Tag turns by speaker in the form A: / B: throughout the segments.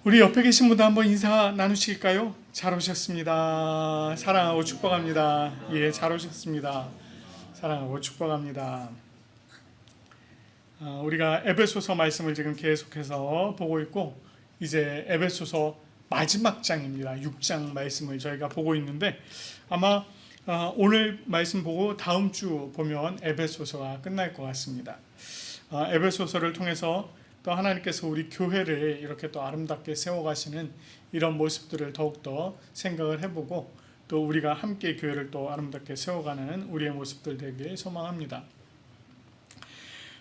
A: 우리 옆에 계신 분도 한번 인사 나누실까요? 잘 오셨습니다. 사랑하고 축복합니다. 예, 잘 오셨습니다. 사랑하고 축복합니다. 우리가 에베소서 말씀을 지금 계속해서 보고 있고, 이제 에베소서 마지막 장입니다. 6장 말씀을 저희가 보고 있는데, 아마 오늘 말씀 보고 다음 주 보면 에베소서가 끝날 것 같습니다. 에베소서를 통해서 또 하나님께서 우리 교회를 이렇게 또 아름답게 세워가시는 이런 모습들을 더욱더 생각을 해보고, 또 우리가 함께 교회를 또 아름답게 세워가는 우리의 모습들 되길 소망합니다.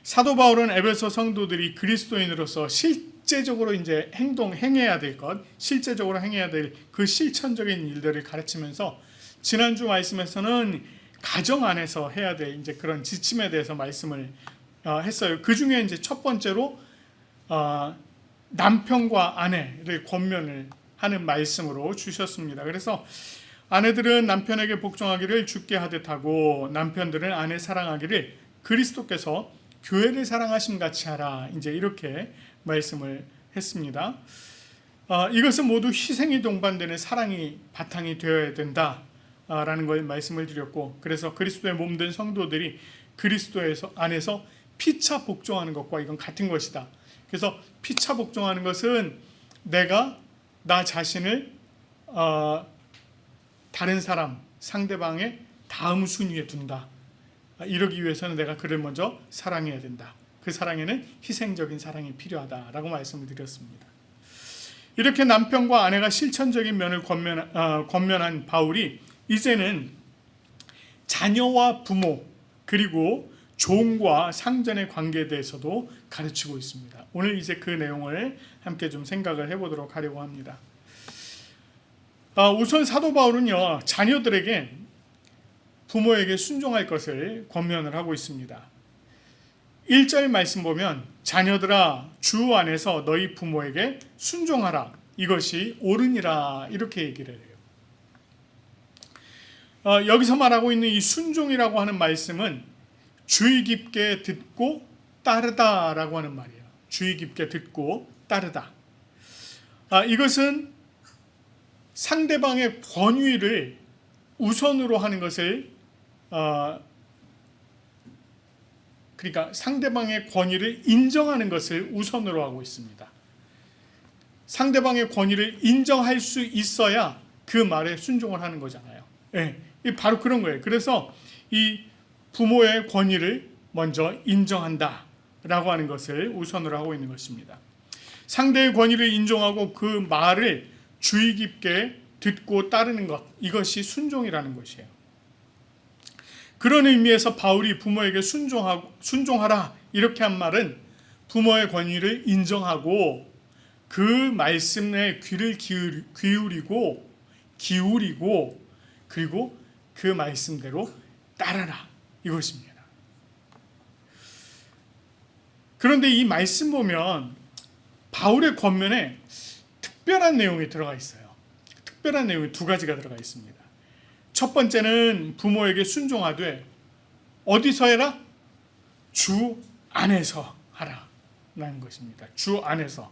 A: 사도 바울은 에베소 성도들이 그리스도인으로서 실제적으로 이제 행해야 될 것, 실제적으로 행해야 될 그 실천적인 일들을 가르치면서, 지난주 말씀에서는 가정 안에서 해야 될 이제 그런 지침에 대해서 말씀을 했어요. 그 중에 이제 첫 번째로 남편과 아내를 권면을 하는 말씀으로 주셨습니다. 그래서 아내들은 남편에게 복종하기를 주께 하듯 하고, 남편들은 아내 사랑하기를 그리스도께서 교회를 사랑하심 같이 하라. 이제 이렇게 말씀을 했습니다. 이것은 모두 희생이 동반되는 사랑이 바탕이 되어야 된다라는 걸 말씀을 드렸고, 그래서 그리스도의 몸된 성도들이 그리스도에서 안에서 피차 복종하는 것과 이건 같은 것이다. 그래서 피차 복종하는 것은 내가 나 자신을 다른 사람, 상대방의 다음 순위에 둔다. 이러기 위해서는 내가 그를 먼저 사랑해야 된다. 그 사랑에는 희생적인 사랑이 필요하다라고 말씀을 드렸습니다. 이렇게 남편과 아내가 실천적인 면을 권면한 바울이 이제는 자녀와 부모, 그리고 종과 상전의 관계에 대해서도 가르치고 있습니다. 오늘 이제 그 내용을 함께 좀 생각을 해보도록 하려고 합니다. 우선 사도 바울은요, 자녀들에게 부모에게 순종할 것을 권면을 하고 있습니다. 1절 말씀 보면 자녀들아 주 안에서 너희 부모에게 순종하라. 이것이 옳으니라. 이렇게 얘기를 해요. 여기서 말하고 있는 이 순종이라고 하는 말씀은 주의 깊게 듣고 따르다라고 하는 말이에요. 주의 깊게 듣고 따르다. 이것은 상대방의 권위를 우선으로 하는 것을 그러니까 상대방의 권위를 인정하는 것을 우선으로 하고 있습니다. 상대방의 권위를 인정할 수 있어야 그 말에 순종을 하는 거잖아요. 네, 바로 그런 거예요. 그래서 이 부모의 권위를 먼저 인정한다라고 하는 것을 우선으로 하고 있는 것입니다. 상대의 권위를 인정하고 그 말을 주의 깊게 듣고 따르는 것, 이것이 순종이라는 것이에요. 그런 의미에서 바울이 부모에게 순종하라 이렇게 한 말은 부모의 권위를 인정하고 그 말씀에 귀를 기울이고 그리고 그 말씀대로 따르라 이것입니다. 그런데 이 말씀 보면 바울의 권면에 특별한 내용이 들어가 있어요. 특별한 내용이 두 가지가 들어가 있습니다. 첫 번째는 부모에게 순종하되 어디서 해라? 주 안에서 하라 라는 것입니다. 주 안에서.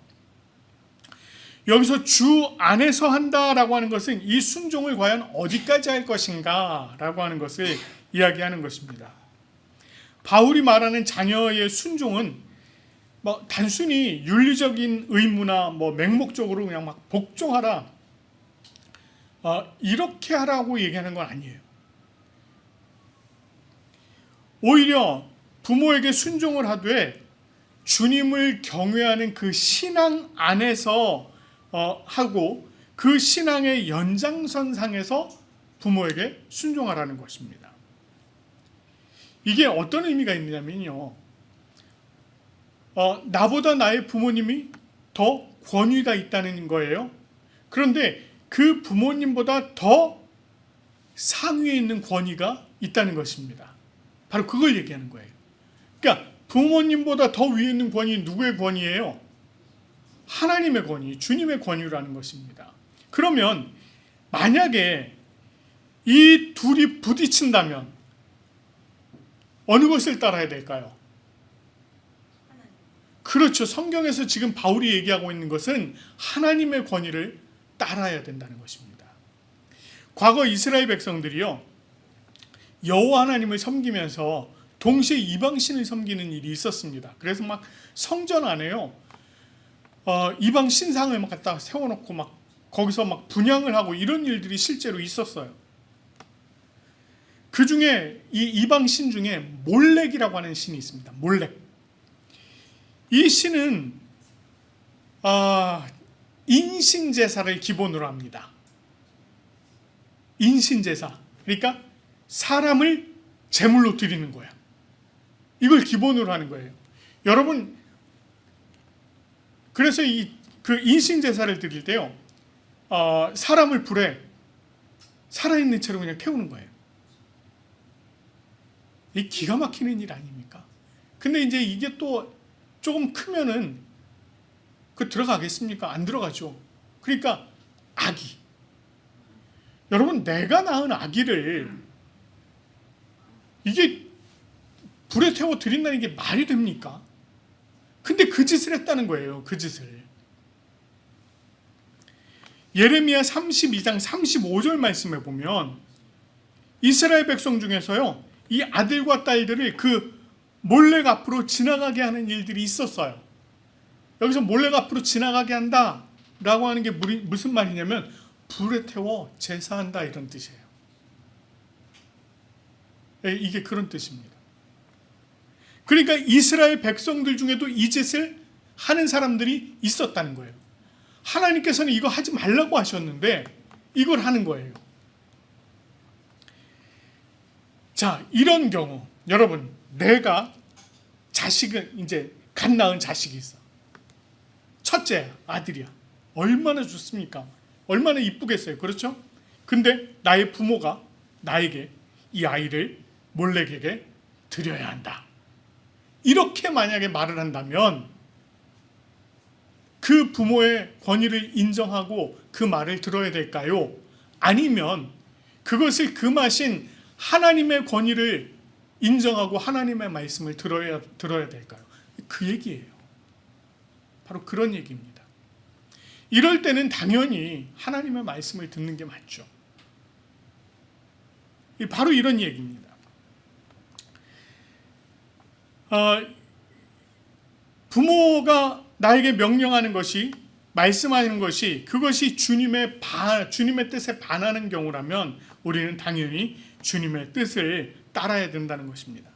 A: 여기서 주 안에서 한다라고 하는 것은 이 순종을 과연 어디까지 할 것인가 라고 하는 것을 이야기하는 것입니다. 바울이 말하는 자녀의 순종은 단순히 윤리적인 의무나 맹목적으로 그냥 막 복종하라 이렇게 하라고 얘기하는 건 아니에요. 오히려 부모에게 순종을 하되 주님을 경외하는 그 신앙 안에서 하고 그 신앙의 연장선상에서 부모에게 순종하라는 것입니다. 이게 어떤 의미가 있냐면요, 나보다 나의 부모님이 더 권위가 있다는 거예요. 그런데 그 부모님보다 더 상위에 있는 권위가 있다는 것입니다. 바로 그걸 얘기하는 거예요. 그러니까 부모님보다 더 위에 있는 권위, 누구의 권위예요? 하나님의 권위, 주님의 권위라는 것입니다. 그러면 만약에 이 둘이 부딪힌다면 어느 것을 따라야 될까요? 그렇죠. 성경에서 지금 바울이 얘기하고 있는 것은 하나님의 권위를 따라야 된다는 것입니다. 과거 이스라엘 백성들이요, 여호와 하나님을 섬기면서 동시에 이방신을 섬기는 일이 있었습니다. 그래서 막 성전 안에요, 이방 신상을 막 갖다 세워놓고 막 거기서 막 분향을 하고 이런 일들이 실제로 있었어요. 그 중에 이 이방 신 중에 몰렉이라고 하는 신이 있습니다. 몰렉. 이 신은 인신제사를 기본으로 합니다. 인신제사. 그러니까 사람을 제물로 드리는 거야. 이걸 기본으로 하는 거예요. 여러분, 그래서 그 인신제사를 드릴 때요, 사람을 불에 살아있는 채로 그냥 태우는 거예요. 이 기가 막히는 일 아닙니까? 근데 이제 이게 또 조금 크면은 그 들어가겠습니까? 안 들어가죠. 그러니까 아기. 여러분, 내가 낳은 아기를 이게 불에 태워 드린다는 게 말이 됩니까? 근데 그 짓을 했다는 거예요. 그 짓을. 예레미야 32장 35절 말씀에 보면 이스라엘 백성 중에서요, 이 아들과 딸들을 그 몰렉 앞으로 지나가게 하는 일들이 있었어요. 여기서 몰렉 앞으로 지나가게 한다 라고 하는 게 무슨 말이냐면 불에 태워 제사한다 이런 뜻이에요. 이게 그런 뜻입니다. 그러니까 이스라엘 백성들 중에도 이 짓을 하는 사람들이 있었다는 거예요. 하나님께서는 이거 하지 말라고 하셨는데 이걸 하는 거예요. 자, 이런 경우 여러분, 내가 자식을 이제 갓 낳은 자식이 있어. 첫째야, 아들이야. 얼마나 좋습니까? 얼마나 이쁘겠어요. 그렇죠? 근데 나의 부모가 나에게 이 아이를 몰렉에게 드려야 한다. 이렇게 만약에 말을 한다면 그 부모의 권위를 인정하고 그 말을 들어야 될까요? 아니면 그것을 금하신 하나님의 권위를 인정하고 하나님의 말씀을 들어야 될까요? 그 얘기예요. 바로 그런 얘기입니다. 이럴 때는 당연히 하나님의 말씀을 듣는 게 맞죠. 바로 이런 얘기입니다. 부모가 나에게 명령하는 것이, 말씀하는 것이, 그것이 주님의 뜻에 반하는 경우라면 우리는 당연히 주님의 뜻을 따라야 된다는 것입니다.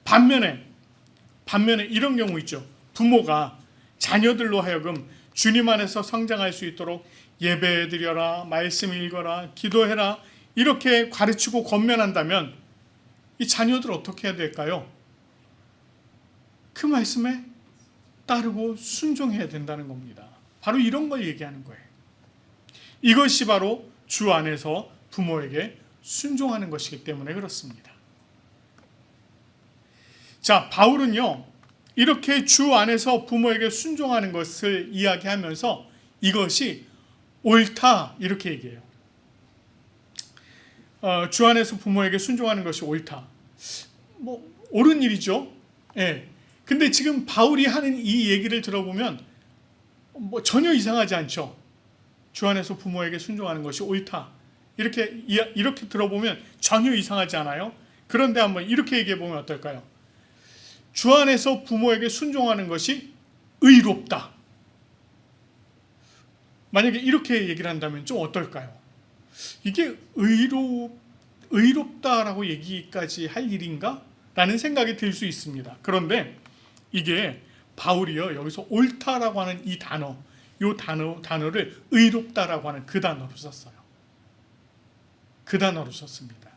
A: 반면에 이런 경우 있죠. 부모가 자녀들로 하여금 주님 안에서 성장할 수 있도록 예배드려라, 말씀 읽어라, 기도해라 이렇게 가르치고 권면한다면 이 자녀들 어떻게 해야 될까요? 그 말씀에 따르고 순종해야 된다는 겁니다. 바로 이런 걸 얘기하는 거예요. 이것이 바로 주 안에서 부모에게 순종하는 것이기 때문에 그렇습니다. 자, 바울은요, 이렇게 주 안에서 부모에게 순종하는 것을 이야기하면서 이것이 옳다 이렇게 얘기해요. 주 안에서 부모에게 순종하는 것이 옳다. 옳은 일이죠. 예. 근데 지금 바울이 하는 이 얘기를 들어보면 전혀 이상하지 않죠. 주 안에서 부모에게 순종하는 것이 옳다. 이렇게 들어보면 전혀 이상하지 않아요? 그런데 한번 이렇게 얘기해 보면 어떨까요? 주 안에서 부모에게 순종하는 것이 의롭다. 만약에 이렇게 얘기를 한다면 좀 어떨까요? 이게 의롭다라고 얘기까지 할 일인가? 라는 생각이 들 수 있습니다. 그런데 이게 바울이요, 여기서 옳다라고 하는 이 단어를 의롭다라고 하는 그 단어로 썼어요. 그 단어로 썼습니다.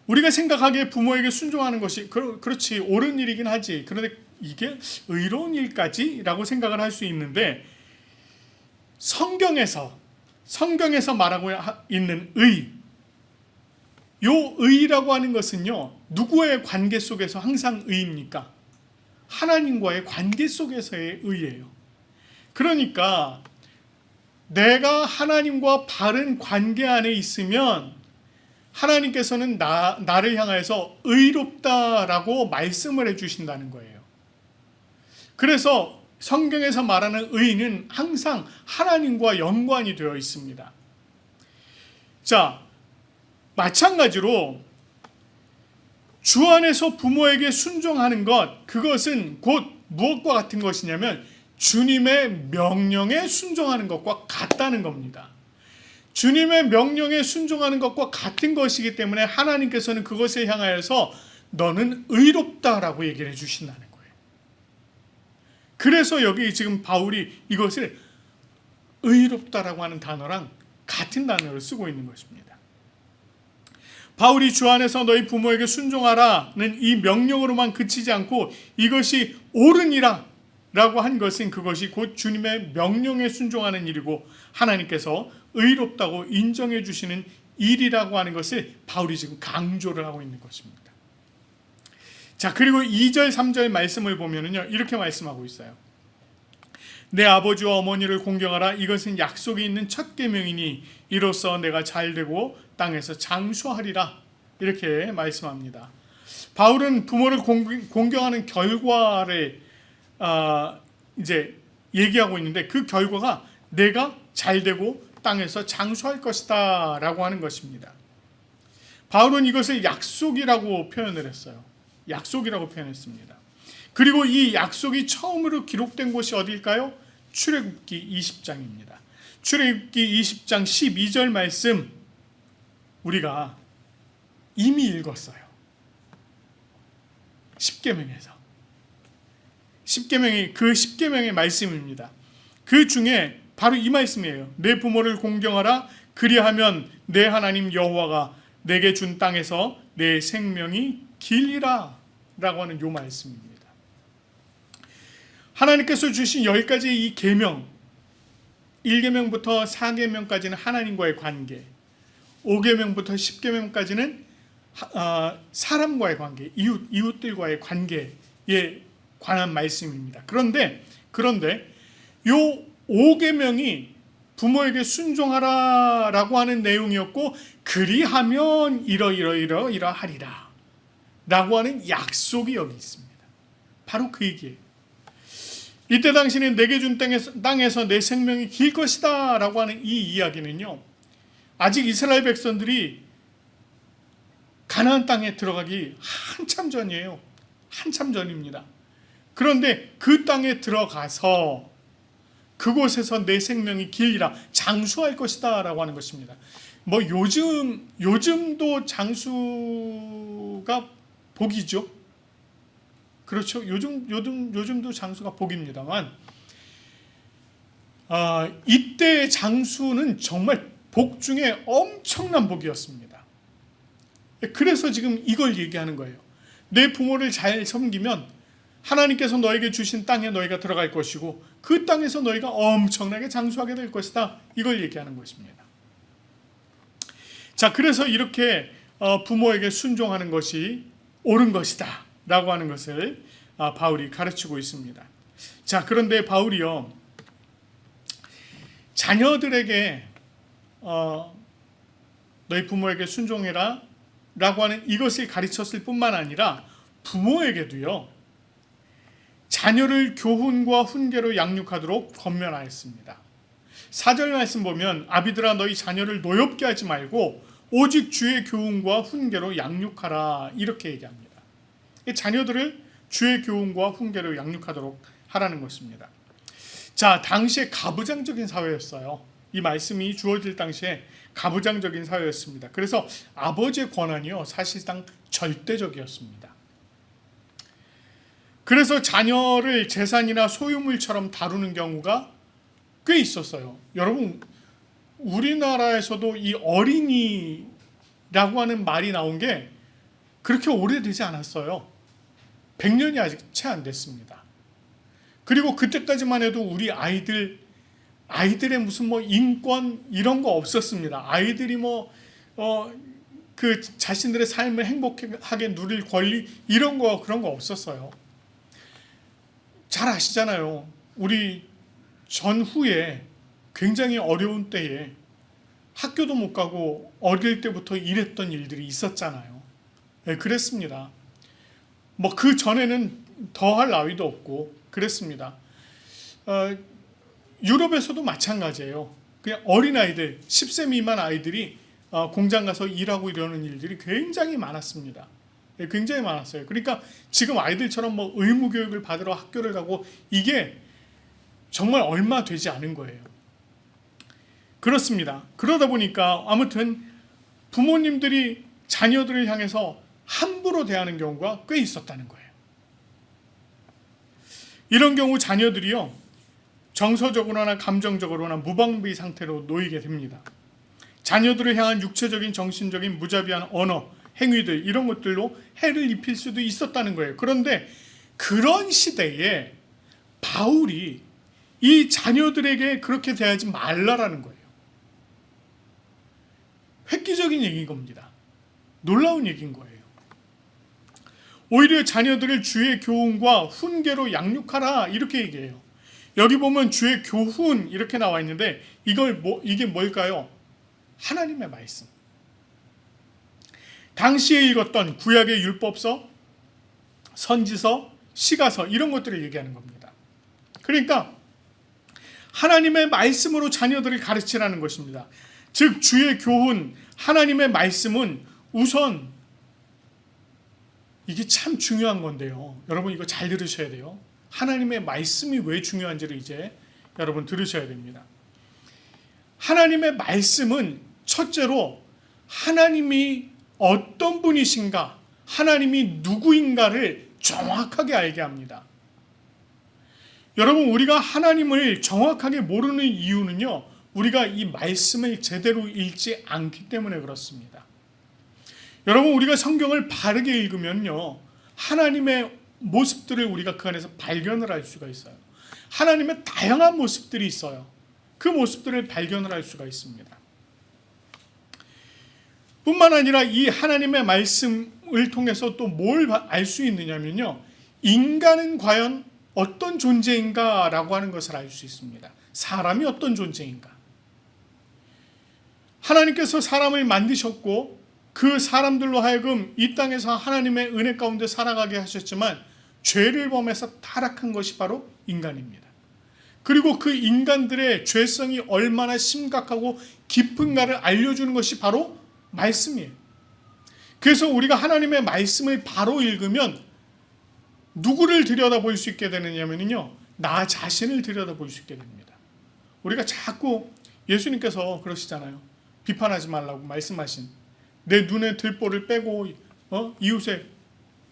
A: 우리가 생각하기에 부모에게 순종하는 것이 그렇지 옳은 일이긴 하지. 그런데 이게 의로운 일까지? 라고 생각을 할 수 있는데 성경에서 말하고 있는 요 의라고 하는 것은요, 누구의 관계 속에서 항상 의입니까? 하나님과의 관계 속에서의 의예요. 그러니까 내가 하나님과 바른 관계 안에 있으면 하나님께서는 나를 향해서 의롭다라고 말씀을 해주신다는 거예요. 그래서 성경에서 말하는 의는 항상 하나님과 연관이 되어 있습니다. 자, 마찬가지로 주 안에서 부모에게 순종하는 것, 그것은 곧 무엇과 같은 것이냐면 주님의 명령에 순종하는 것과 같다는 겁니다. 주님의 명령에 순종하는 것과 같은 것이기 때문에 하나님께서는 그것에 향하여서 너는 의롭다라고 얘기를 해주신다는 거예요. 그래서 여기 지금 바울이 이것을 의롭다라고 하는 단어랑 같은 단어를 쓰고 있는 것입니다. 바울이 주 안에서 너희 부모에게 순종하라는 이 명령으로만 그치지 않고 이것이 옳으니라 라고 한 것은 그것이 곧 주님의 명령에 순종하는 일이고 하나님께서 의롭다고 인정해 주시는 일이라고 하는 것을 바울이 지금 강조를 하고 있는 것입니다. 자, 그리고 2절 3절 말씀을 보면은요, 이렇게 말씀하고 있어요. 내 아버지와 어머니를 공경하라. 이것은 약속이 있는 첫 계명이니 이로써 내가 잘되고 땅에서 장수하리라. 이렇게 말씀합니다. 바울은 부모를 공경하는 결과를 이제 얘기하고 있는데 그 결과가 내가 잘되고 땅에서 장수할 것이다 라고 하는 것입니다. 바울은 이것을 약속이라고 표현을 했어요. 약속이라고 표현했습니다. 그리고 이 약속이 처음으로 기록된 곳이 어딜까요? 출애굽기 20장입니다. 출애굽기 20장 12절 말씀 우리가 이미 읽었어요. 10계명에서. 10계명이 그 10계명의 말씀입니다. 그 중에 바로 이 말씀이에요. 내 부모를 공경하라. 그리하면 내 하나님 여호와가 내게 준 땅에서 내 생명이 길리라 라고 하는 이 말씀입니다. 하나님께서 주신 10가지의 이 계명, 1계명부터 4계명까지는 하나님과의 관계, 5계명부터 10계명까지는 사람과의 관계, 이웃들과의 관계에 관한 말씀입니다. 그런데 요 5계명이 부모에게 순종하라라고 하는 내용이었고 그리하면 이러하리라 라고 하는 약속이 여기 있습니다. 바로 그 얘기예요. 이때 당시는 내게 준 땅에서 내 생명이 길 것이다 라고 하는 이 이야기는요, 아직 이스라엘 백성들이 가나안 땅에 들어가기 한참 전이에요. 한참 전입니다. 그런데 그 땅에 들어가서 그곳에서 내 생명이 길리라, 장수할 것이다 라고 하는 것입니다. 뭐 요즘도 장수가 복이죠. 그렇죠. 요즘도 장수가 복입니다만 이때의 장수는 정말 복 중에 엄청난 복이었습니다. 그래서 지금 이걸 얘기하는 거예요. 내 부모를 잘 섬기면 하나님께서 너에게 주신 땅에 너희가 들어갈 것이고 그 땅에서 너희가 엄청나게 장수하게 될 것이다. 이걸 얘기하는 것입니다. 자, 그래서 이렇게 부모에게 순종하는 것이 옳은 것이다 라고 하는 것을 바울이 가르치고 있습니다. 자, 그런데 바울이요, 자녀들에게 너희 부모에게 순종해라 라고 하는 이것을 가르쳤을 뿐만 아니라 부모에게도요, 자녀를 교훈과 훈계로 양육하도록 권면하였습니다. 4절 말씀 보면 아비들아 너희 자녀를 노엽게 하지 말고 오직 주의 교훈과 훈계로 양육하라 이렇게 얘기합니다. 자녀들을 주의 교훈과 훈계로 양육하도록 하라는 것입니다. 자, 당시에 가부장적인 사회였어요. 이 말씀이 주어질 당시에 가부장적인 사회였습니다. 그래서 아버지의 권한이요, 사실상 절대적이었습니다. 그래서 자녀를 재산이나 소유물처럼 다루는 경우가 꽤 있었어요. 여러분, 우리나라에서도 이 어린이라고 하는 말이 나온 게 그렇게 오래되지 않았어요. 100년이 아직 채 안 됐습니다. 그리고 그때까지만 해도 우리 아이들의 무슨 인권 이런 거 없었습니다. 아이들이 그 자신들의 삶을 행복하게 누릴 권리 이런 거 그런 거 없었어요. 잘 아시잖아요. 우리 전후에 굉장히 어려운 때에 학교도 못 가고 어릴 때부터 일했던 일들이 있었잖아요. 네, 그랬습니다. 그 전에는 더할 나위도 없고 그랬습니다. 유럽에서도 마찬가지예요. 그냥 어린아이들, 10세 미만 아이들이 공장 가서 일하고 이러는 일들이 굉장히 많았습니다. 굉장히 많았어요. 그러니까 지금 아이들처럼 뭐 의무교육을 받으러 학교를 가고 이게 정말 얼마 되지 않은 거예요. 그렇습니다. 그러다 보니까 아무튼 부모님들이 자녀들을 향해서 함부로 대하는 경우가 꽤 있었다는 거예요. 이런 경우 자녀들이요, 정서적으로나 감정적으로나 무방비 상태로 놓이게 됩니다. 자녀들을 향한 육체적인, 정신적인 무자비한 언어, 행위들 이런 것들로 해를 입힐 수도 있었다는 거예요. 그런데 그런 시대에 바울이 이 자녀들에게 그렇게 대하지 말라라는 거예요. 획기적인 얘기인 겁니다. 놀라운 얘기인 거예요. 오히려 자녀들을 주의 교훈과 훈계로 양육하라 이렇게 얘기해요. 여기 보면 주의 교훈 이렇게 나와 있는데 이게 뭘까요? 하나님의 말씀. 당시에 읽었던 구약의 율법서, 선지서, 시가서 이런 것들을 얘기하는 겁니다. 그러니까 하나님의 말씀으로 자녀들을 가르치라는 것입니다. 즉 주의 교훈, 하나님의 말씀은 우선 이게 참 중요한 건데요. 여러분 이거 잘 들으셔야 돼요. 하나님의 말씀이 왜 중요한지를 이제 여러분 들으셔야 됩니다. 하나님의 말씀은 첫째로 하나님이 어떤 분이신가, 하나님이 누구인가를 정확하게 알게 합니다. 여러분 우리가 하나님을 정확하게 모르는 이유는요, 우리가 이 말씀을 제대로 읽지 않기 때문에 그렇습니다. 여러분 우리가 성경을 바르게 읽으면요, 하나님의 모습들을 우리가 그 안에서 발견을 할 수가 있어요. 하나님의 다양한 모습들이 있어요. 그 모습들을 발견을 할 수가 있습니다. 뿐만 아니라 이 하나님의 말씀을 통해서 또 뭘 알 수 있느냐면요, 인간은 과연 어떤 존재인가 라고 하는 것을 알 수 있습니다. 사람이 어떤 존재인가. 하나님께서 사람을 만드셨고 그 사람들로 하여금 이 땅에서 하나님의 은혜 가운데 살아가게 하셨지만 죄를 범해서 타락한 것이 바로 인간입니다. 그리고 그 인간들의 죄성이 얼마나 심각하고 깊은가를 알려주는 것이 바로 말씀이에요. 그래서 우리가 하나님의 말씀을 바로 읽으면 누구를 들여다볼 수 있게 되느냐면요, 나 자신을 들여다볼 수 있게 됩니다. 우리가 자꾸 예수님께서 그러시잖아요. 비판하지 말라고 말씀하신, 내 눈에 들보를 빼고 이웃의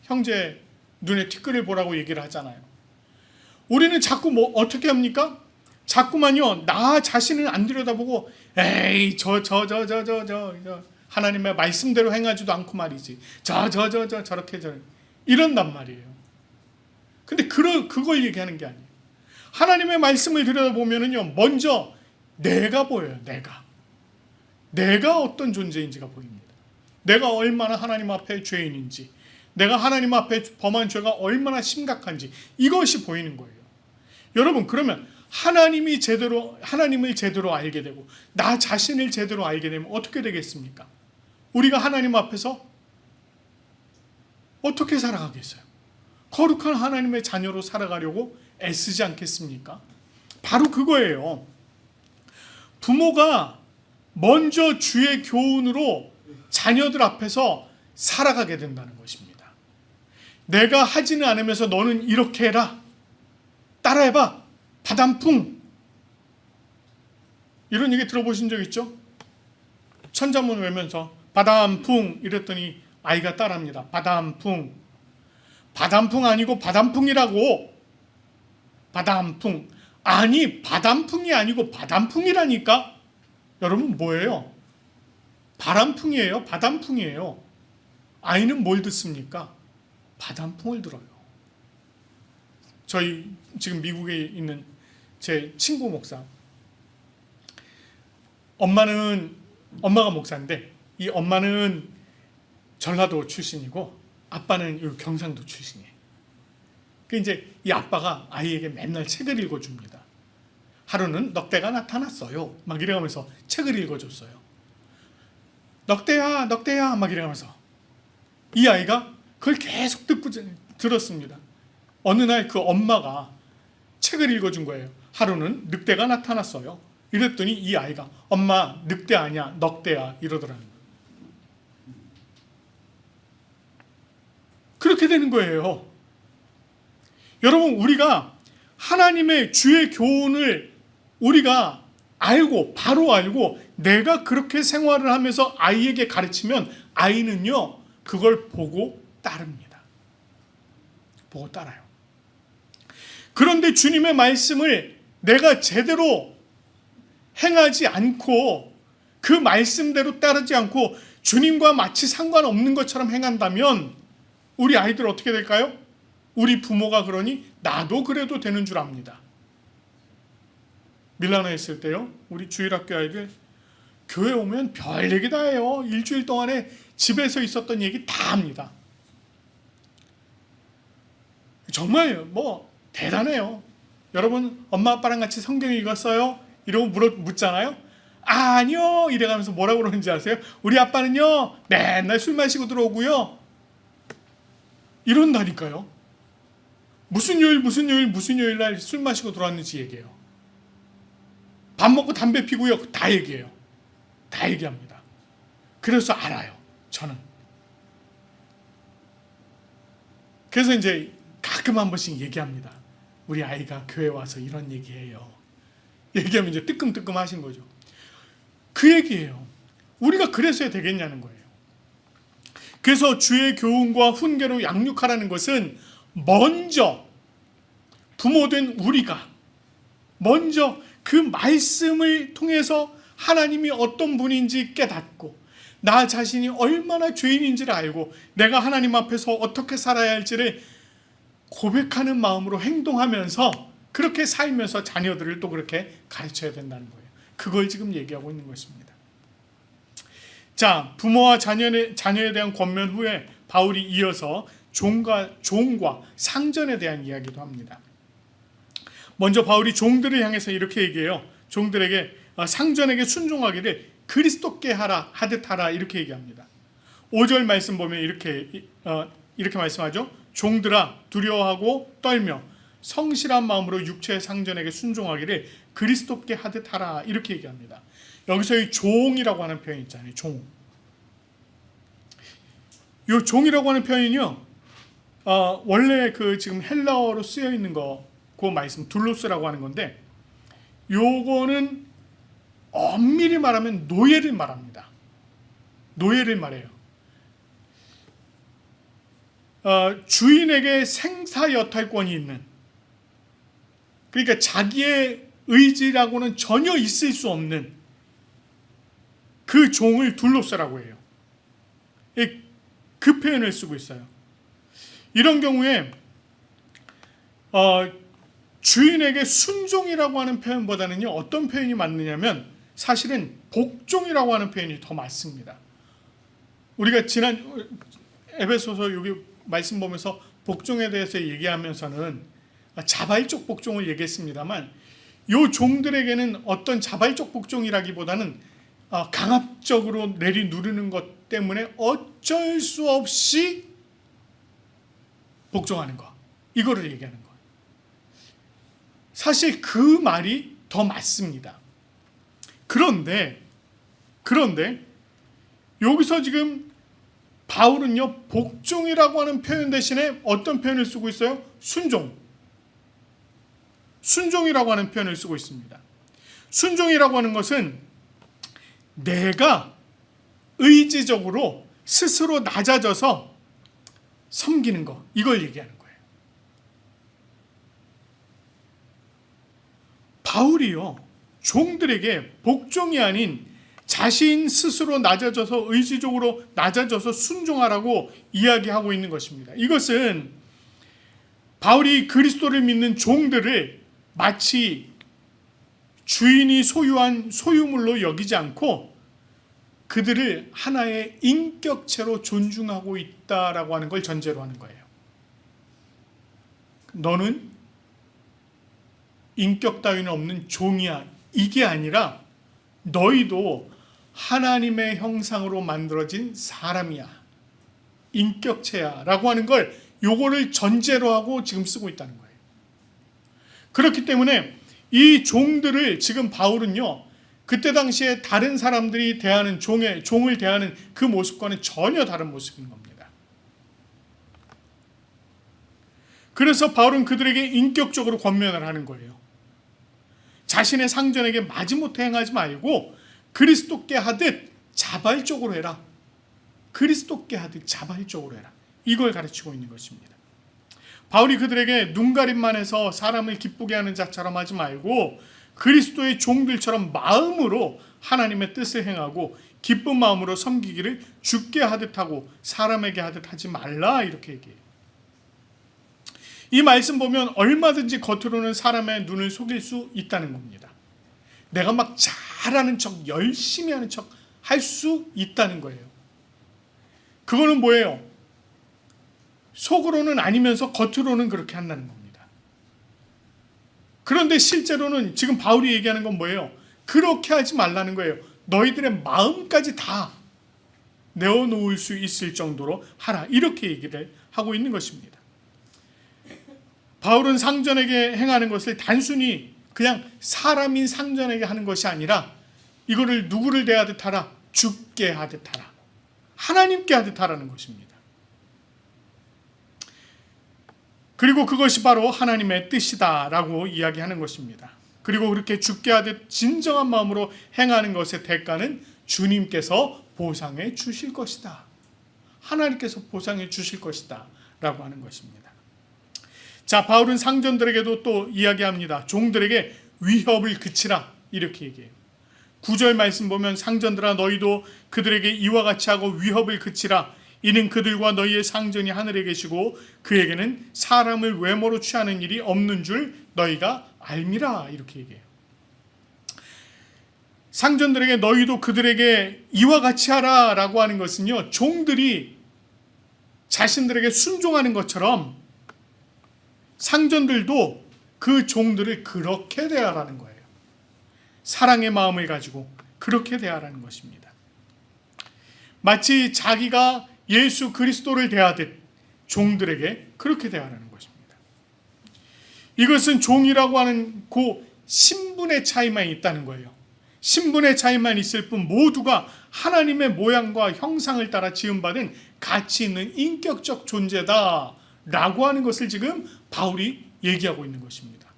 A: 형제 눈에 티끌을 보라고 얘기를 하잖아요. 우리는 자꾸 어떻게 합니까? 자꾸만요, 나 자신을 안 들여다보고 에이 저 하나님의 말씀대로 행하지도 않고 말이지, 저렇게 이런단 말이에요. 근데 그걸 얘기하는 게 아니에요. 하나님의 말씀을 들여다보면은요, 먼저 내가 보여요. 내가 어떤 존재인지가 보입니다. 내가 얼마나 하나님 앞에 죄인인지, 내가 하나님 앞에 범한 죄가 얼마나 심각한지, 이것이 보이는 거예요. 여러분, 그러면 하나님을 제대로 알게 되고 나 자신을 제대로 알게 되면 어떻게 되겠습니까? 우리가 하나님 앞에서 어떻게 살아가겠어요? 거룩한 하나님의 자녀로 살아가려고 애쓰지 않겠습니까? 바로 그거예요. 부모가 먼저 주의 교훈으로 자녀들 앞에서 살아가게 된다는 것입니다. 내가 하지는 않으면서 너는 이렇게 해라, 따라해봐, 바단풍, 이런 얘기 들어보신 적 있죠? 천자문 외면서 바단풍 이랬더니 아이가 따라합니다. 바단풍 아니고 바단풍이라고. 바단풍. 아니, 바단풍이 아니고 바단풍이라니까. 여러분 뭐예요? 바람풍이에요? 바단풍이에요? 아이는 뭘 듣습니까? 바단풍을 들어요. 저희 지금 미국에 있는 제 친구 목사, 엄마가 목사인데 이 엄마는 전라도 출신이고 아빠는 경상도 출신이에요. 그 이제 이 아빠가 아이에게 맨날 책을 읽어줍니다. 하루는 넉대가 나타났어요. 막 이래가면서 책을 읽어줬어요. 넉대야 막 이래가면서 이 아이가 그걸 계속 들었습니다. 어느 날 그 엄마가 책을 읽어준 거예요. 하루는 늑대가 나타났어요. 이랬더니 이 아이가 엄마 늑대 아니야 넉대야 이러더라고요. 그렇게 되는 거예요. 여러분 우리가 하나님의 주의 교훈을 우리가 알고 바로 알고 내가 그렇게 생활을 하면서 아이에게 가르치면 아이는요 그걸 보고 따릅니다. 보고 따라요. 그런데 주님의 말씀을 내가 제대로 행하지 않고 그 말씀대로 따르지 않고 주님과 마치 상관없는 것처럼 행한다면 우리 아이들 어떻게 될까요? 우리 부모가 그러니 나도 그래도 되는 줄 압니다. 밀라노에 있을 때요 우리 주일학교 아이들 교회 오면 별 얘기 다 해요. 일주일 동안에 집에서 있었던 얘기 다 합니다. 정말 뭐 대단해요. 여러분 엄마 아빠랑 같이 성경 읽었어요? 이러고 묻잖아요. 아니요 이래가면서 뭐라고 그러는지 아세요? 우리 아빠는요 맨날 술 마시고 들어오고요 이런다니까요. 무슨 요일 날 술 마시고 들어왔는지 얘기해요. 밥 먹고 담배 피고요 다 얘기해요. 다 얘기합니다. 그래서 알아요 저는. 그래서 이제 가끔 한 번씩 얘기합니다. 우리 아이가 교회 와서 이런 얘기해요. 얘기하면 이제 뜨끔뜨끔 하신 거죠. 그 얘기예요. 우리가 그래서야 되겠냐는 거예요. 그래서 주의 교훈과 훈계로 양육하라는 것은 먼저 부모된 우리가 먼저 그 말씀을 통해서 하나님이 어떤 분인지 깨닫고 나 자신이 얼마나 죄인인지를 알고 내가 하나님 앞에서 어떻게 살아야 할지를 고백하는 마음으로 행동하면서 그렇게 살면서 자녀들을 또 그렇게 가르쳐야 된다는 거예요. 그걸 지금 얘기하고 있는 것입니다. 자, 부모와 자녀에 대한 권면 후에 바울이 이어서 종과 상전에 대한 이야기도 합니다. 먼저 바울이 종들을 향해서 이렇게 얘기해요. 종들에게 상전에게 순종하기를 그리스도께 하듯 하라 이렇게 얘기합니다. 5절 말씀 보면 이렇게 말씀하죠. 종들아 두려워하고 떨며 성실한 마음으로 육체의 상전에게 순종하기를 그리스도께 하듯 하라 이렇게 얘기합니다. 여기서 이 종이라고 하는 표현 있잖아요. 종. 이 종이라고 하는 표현이요. 원래 그 지금 헬라어로 쓰여 있는 그 말씀 둘로스라고 하는 건데 요거는 엄밀히 말하면 노예를 말합니다. 노예를 말해요. 주인에게 생사여탈권이 있는, 그러니까 자기의 의지라고는 전혀 있을 수 없는 그 종을 둘로스라고 해요. 그 표현을 쓰고 있어요. 이런 경우에 주인에게 순종이라고 하는 표현보다는요 어떤 표현이 맞느냐면 사실은 복종이라고 하는 표현이 더 맞습니다. 우리가 지난 에베소서 여기 말씀 보면서 복종에 대해서 얘기하면서는 자발적 복종을 얘기했습니다만 이 종들에게는 어떤 자발적 복종이라기보다는 강압적으로 내리누르는 것 때문에 어쩔 수 없이 복종하는 것, 이거를 얘기하는 거예요. 사실 그 말이 더 맞습니다. 그런데 여기서 지금 바울은요 복종이라고 하는 표현 대신에 어떤 표현을 쓰고 있어요? 순종이라고 하는 표현을 쓰고 있습니다. 순종이라고 하는 것은 내가 의지적으로 스스로 낮아져서 섬기는 것, 이걸 얘기하는 거예요. 바울이요 종들에게 복종이 아닌 자신 스스로 낮아져서 의지적으로 낮아져서 순종하라고 이야기하고 있는 것입니다. 이것은 바울이 그리스도를 믿는 종들을 마치 주인이 소유한 소유물로 여기지 않고 그들을 하나의 인격체로 존중하고 있다라고 하는 걸 전제로 하는 거예요. 너는 인격 따위는 없는 종이야. 이게 아니라 너희도 하나님의 형상으로 만들어진 사람이야. 인격체야. 라고 하는 걸 요거를 전제로 하고 지금 쓰고 있다는 거예요. 그렇기 때문에 이 종들을 지금 바울은요, 그때 당시에 다른 사람들이 대하는 종을 대하는 그 모습과는 전혀 다른 모습인 겁니다. 그래서 바울은 그들에게 인격적으로 권면을 하는 거예요. 자신의 상전에게 마지못해 행하지 말고 그리스도께 하듯 자발적으로 해라. 그리스도께 하듯 자발적으로 해라. 이걸 가르치고 있는 것입니다. 바울이 그들에게 눈가림만 해서 사람을 기쁘게 하는 자처럼 하지 말고 그리스도의 종들처럼 마음으로 하나님의 뜻을 행하고 기쁜 마음으로 섬기기를 주께 하듯 하고 사람에게 하듯 하지 말라, 이렇게 얘기해요. 이 말씀 보면 얼마든지 겉으로는 사람의 눈을 속일 수 있다는 겁니다. 내가 막 잘하는 척, 열심히 하는 척 할 수 있다는 거예요. 그거는 뭐예요? 속으로는 아니면서 겉으로는 그렇게 한다는 겁니다. 그런데 실제로는 지금 바울이 얘기하는 건 뭐예요? 그렇게 하지 말라는 거예요. 너희들의 마음까지 다 내어놓을 수 있을 정도로 하라, 이렇게 얘기를 하고 있는 것입니다. 바울은 상전에게 행하는 것을 단순히 그냥 사람인 상전에게 하는 것이 아니라 이거를 누구를 대하듯 하라? 주께 하듯 하라. 하나님께 하듯 하라는 것입니다. 그리고 그것이 바로 하나님의 뜻이다라고 이야기하는 것입니다. 그리고 그렇게 주께 하듯 진정한 마음으로 행하는 것의 대가는 주님께서 보상해 주실 것이다. 하나님께서 보상해 주실 것이다 라고 하는 것입니다. 자, 바울은 상전들에게도 또 이야기합니다. 종들에게 위협을 그치라, 이렇게 얘기해요. 9절 말씀 보면 상전들아 너희도 그들에게 이와 같이 하고 위협을 그치라. 이는 그들과 너희의 상전이 하늘에 계시고 그에게는 사람을 외모로 취하는 일이 없는 줄 너희가 알미라, 이렇게 얘기해요. 상전들에게 너희도 그들에게 이와 같이 하라 라고 하는 것은요, 종들이 자신들에게 순종하는 것처럼 상전들도 그 종들을 그렇게 대하라는 거예요. 사랑의 마음을 가지고 그렇게 대하라는 것입니다. 마치 자기가 예수 그리스도를 대하듯 종들에게 그렇게 대하라는 것입니다. 이것은 종이라고 하는 그 신분의 차이만 있다는 거예요. 신분의 차이만 있을 뿐 모두가 하나님의 모양과 형상을 따라 지음받은 가치 있는 인격적 존재다 라고 하는 것을 지금 바울이 얘기하고 있는 것입니다.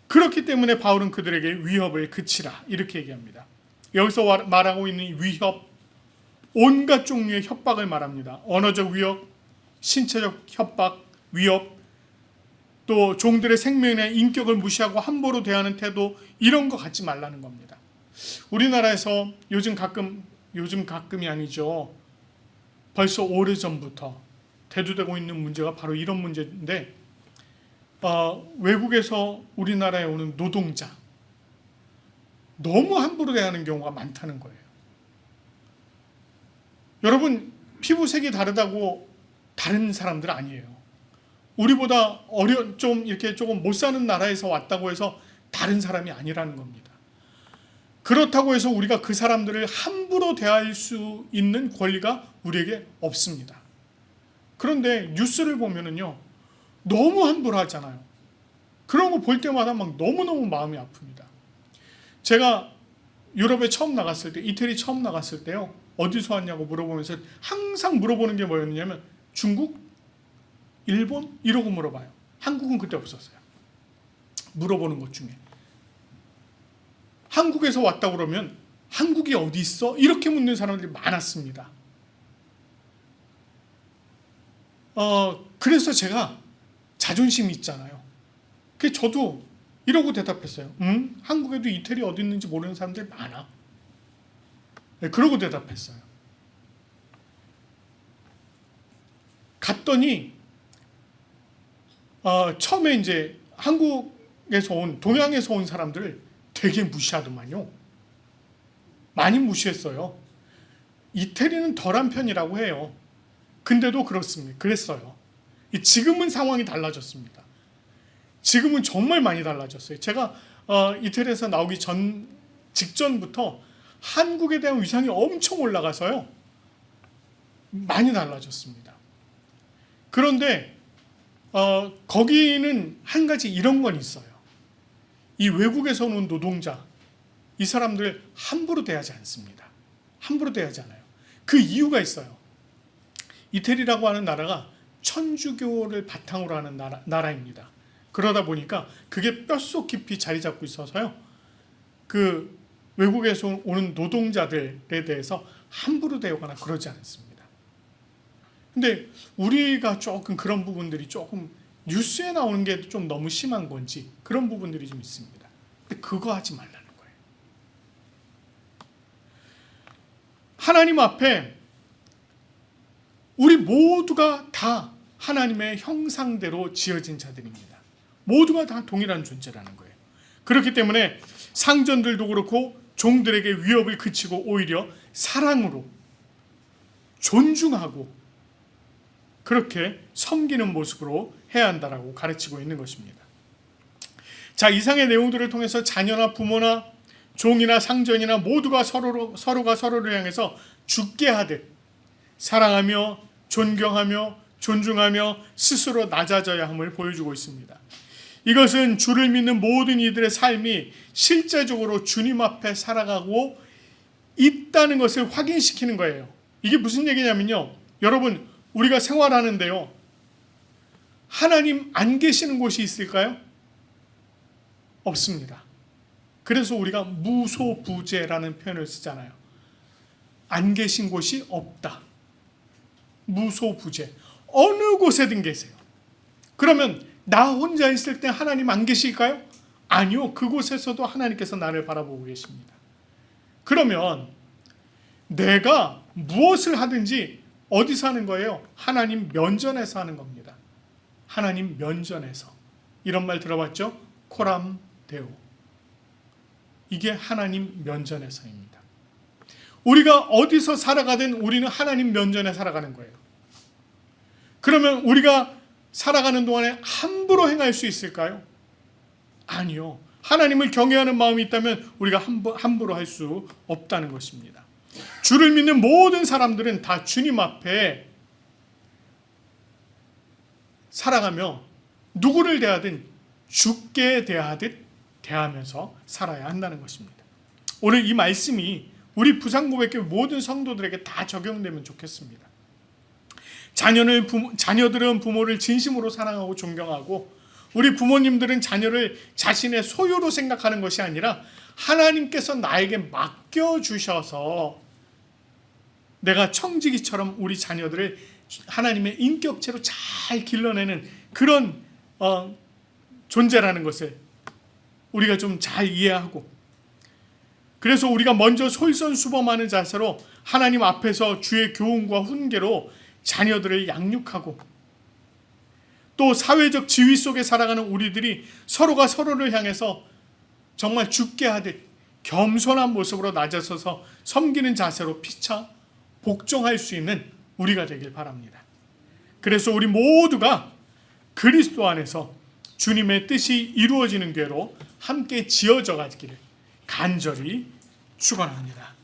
A: 그렇기 때문에 바울은 그들에게 위협을 그치라, 이렇게 얘기합니다. 여기서 말하고 있는 위협, 온갖 종류의 협박을 말합니다. 언어적 위협, 신체적 협박, 위협, 또 종들의 생명이나 인격을 무시하고 함부로 대하는 태도, 이런 거 갖지 말라는 겁니다. 우리나라에서 요즘 가끔이 아니죠. 벌써 오래전부터 대두되고 있는 문제가 바로 이런 문제인데, 외국에서 우리나라에 오는 노동자 너무 함부로 대하는 경우가 많다는 거예요. 여러분, 피부색이 다르다고 다른 사람들 아니에요. 우리보다 좀 이렇게 조금 못 사는 나라에서 왔다고 해서 다른 사람이 아니라는 겁니다. 그렇다고 해서 우리가 그 사람들을 함부로 대할 수 있는 권리가 우리에게 없습니다. 그런데 뉴스를 보면은요, 너무 함부로 하잖아요. 그런 거 볼 때마다 막 너무너무 마음이 아픕니다. 제가 유럽에 처음 나갔을 때, 이태리 처음 나갔을 때요, 어디서 왔냐고 물어보면서 항상 물어보는 게 뭐였냐면 중국? 일본? 이러고 물어봐요. 한국은 그때 없었어요. 물어보는 것 중에. 한국에서 왔다 그러면 한국이 어디 있어? 이렇게 묻는 사람들이 많았습니다. 그래서 제가 자존심이 있잖아요. 그래서 저도 이러고 대답했어요. 한국에도 이태리 어디 있는지 모르는 사람들이 많아. 네, 그러고 대답했어요. 갔더니 처음에 이제 한국에서 온, 동양에서 온 사람들을 되게 무시하더만요. 많이 무시했어요. 이태리는 덜한 편이라고 해요. 근데도 그렇습니다. 그랬어요. 지금은 상황이 달라졌습니다. 지금은 정말 많이 달라졌어요. 제가 이태리에서 나오기 직전부터 한국에 대한 위상이 엄청 올라가서요, 많이 달라졌습니다. 그런데 거기는 한 가지 이런 건 있어요. 이 외국에서 온 노동자, 이 사람들 함부로 대하지 않습니다. 함부로 대하지 않아요. 그 이유가 있어요. 이태리라고 하는 나라가 천주교를 바탕으로 하는 나라입니다. 그러다 보니까 그게 뼛속 깊이 자리 잡고 있어서요. 그 외국에서 오는 노동자들에 대해서 함부로 대하거나 그러지 않습니다. 근데 우리가 조금 그런 부분들이 조금 뉴스에 나오는 게 좀 너무 심한 건지 그런 부분들이 좀 있습니다. 근데 그거 하지 말라는 거예요. 하나님 앞에 우리 모두가 다 하나님의 형상대로 지어진 자들입니다. 모두가 다 동일한 존재라는 거예요. 그렇기 때문에 상전들도 그렇고 종들에게 위협을 그치고 오히려 사랑으로 존중하고 그렇게 섬기는 모습으로 해야 한다라고 가르치고 있는 것입니다. 자, 이상의 내용들을 통해서 자녀나 부모나 종이나 상전이나 모두가 서로가 서로를 향해서 죽게 하듯 사랑하며 존경하며 존중하며 스스로 낮아져야 함을 보여주고 있습니다. 이것은 주를 믿는 모든 이들의 삶이 실제적으로 주님 앞에 살아가고 있다는 것을 확인시키는 거예요. 이게 무슨 얘기냐면요. 여러분, 우리가 생활하는데요. 하나님 안 계시는 곳이 있을까요? 없습니다. 그래서 우리가 무소부재라는 표현을 쓰잖아요. 안 계신 곳이 없다. 무소부재. 어느 곳에든 계세요. 그러면 나 혼자 있을 때 하나님 안 계실까요? 아니요. 그곳에서도 하나님께서 나를 바라보고 계십니다. 그러면 내가 무엇을 하든지 어디서 하는 거예요? 하나님 면전에서 하는 겁니다. 하나님 면전에서. 이런 말 들어봤죠? 코람 데오. 이게 하나님 면전에서입니다. 우리가 어디서 살아가든 우리는 하나님 면전에 살아가는 거예요. 그러면 우리가 살아가는 동안에 함부로 행할 수 있을까요? 아니요. 하나님을 경외하는 마음이 있다면 우리가 함부로 할 수 없다는 것입니다. 주를 믿는 모든 사람들은 다 주님 앞에 살아가며 누구를 대하든 주께 대하듯 대하면서 살아야 한다는 것입니다. 오늘 이 말씀이 우리 부산고백교회 모든 성도들에게 다 적용되면 좋겠습니다. 자녀들은 부모를 진심으로 사랑하고 존경하고 우리 부모님들은 자녀를 자신의 소유로 생각하는 것이 아니라 하나님께서 나에게 맡겨주셔서 내가 청지기처럼 우리 자녀들을 하나님의 인격체로 잘 길러내는 그런 존재라는 것을 우리가 좀 잘 이해하고 그래서 우리가 먼저 솔선수범하는 자세로 하나님 앞에서 주의 교훈과 훈계로 자녀들을 양육하고 또 사회적 지위 속에 살아가는 우리들이 서로가 서로를 향해서 정말 죽게 하듯 겸손한 모습으로 낮아서서 섬기는 자세로 피차 복종할 수 있는 우리가 되길 바랍니다. 그래서 우리 모두가 그리스도 안에서 주님의 뜻이 이루어지는 교회로 함께 지어져 가기를 간절히 축원합니다.